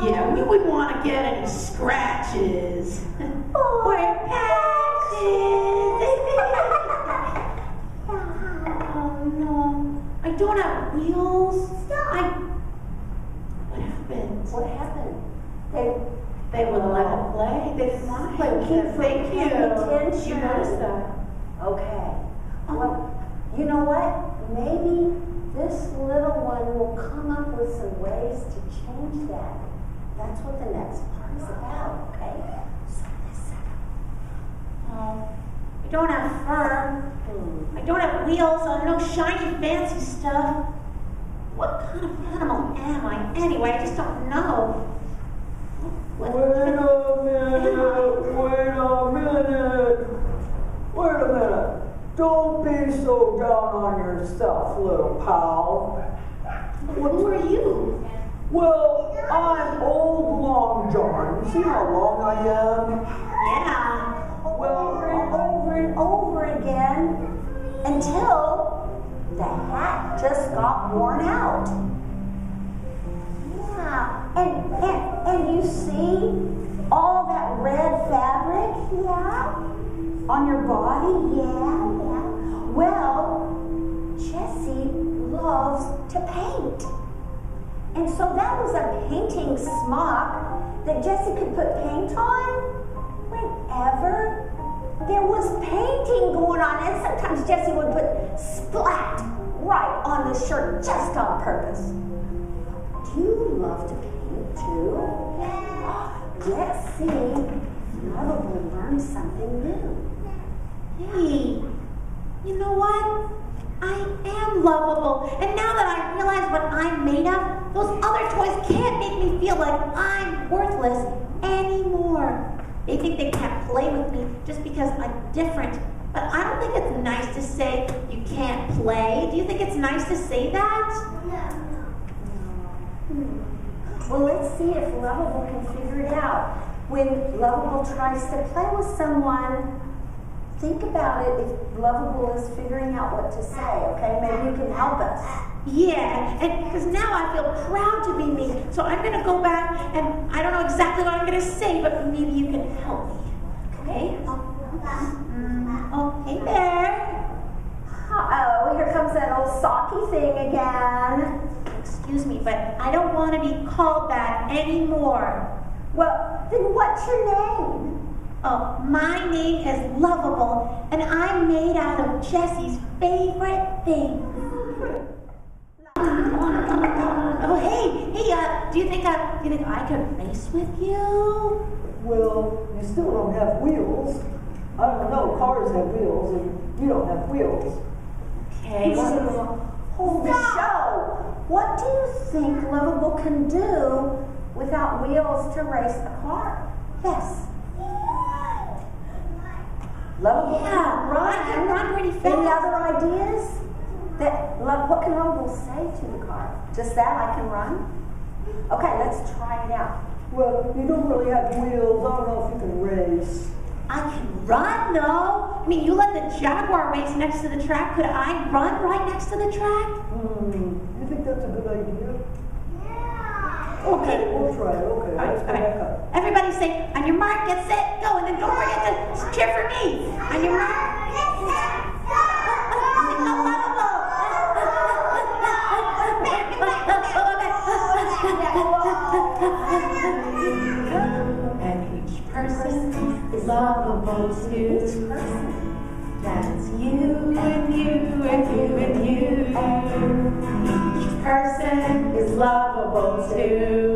Yeah, we wouldn't want to get any scratches. Or patches. Oh no, I don't have wheels. What happened? What happened? They wouldn't let them play. They didn't want to play with them. Thank you. Attention. You noticed that. Okay. Well, you know what? Maybe this little one will come up with some ways to change that. That's what the next part is about, okay? So listen. I don't have fur. I don't have wheels. I no shiny, fancy stuff. What kind of animal am I anyway? I just don't know. Wait a minute. Don't be so down on yourself, little pal. Who are you? Well, I'm old Long John. See how long I am? Yeah. Over and over again until the hat just got worn out. Yeah. And you see all that red fabric? Yeah. On your body? Yeah. Well, Jessie loves to paint. And so that was a painting smock that Jessie could put paint on whenever there was painting going on. And sometimes Jessie would put splat right on the shirt just on purpose. Do you love to paint too? Let's see. Lovable learn something new. Hey, you know what? I am lovable. And now that I realize what I'm made of, those other toys can't make me feel like I'm worthless anymore. They think they can't play with me just because I'm different. But I don't think it's nice to say you can't play. Do you think it's nice to say that? Well, let's see if Lovable can figure it out. When Lovable tries to play with someone, think about it if Lovable is figuring out what to say, okay? Maybe you can help us. Yeah, and because now I feel proud to be me. So I'm going to go back, and I don't know exactly what I'm going to say, but maybe you can help me. Okay? Oh, hey there. Uh-oh, here comes that old socky thing again. Excuse me, but I don't want to be called that anymore. Well, then what's your name? Oh, my name is Lovable, and I'm made out of Jessie's favorite thing. Oh, hey, do you think I could race with you? Well, you still don't have wheels. I don't know, cars have wheels, and you don't have wheels. Okay. Hold the show. What do you think Lovable can do without wheels to race a car? Yes. Lovable can run. I can run pretty fast. Any other ideas? What can Lovable say to the car? Just that, I can run? Okay, let's try it out. Well, you don't really have wheels. I don't know if you can race. I can run, though. I mean, you let the Jaguar race next to the track. Could I run right next to the track? You think that's a good idea? Yeah. Okay, we'll try it. Okay, let's go back up. Everybody say, on your mark, get set, go. And then don't forget to cheer for me. On your mark, get set, go. And each person is lovable too. That's you and you and you and you. Each person is lovable too.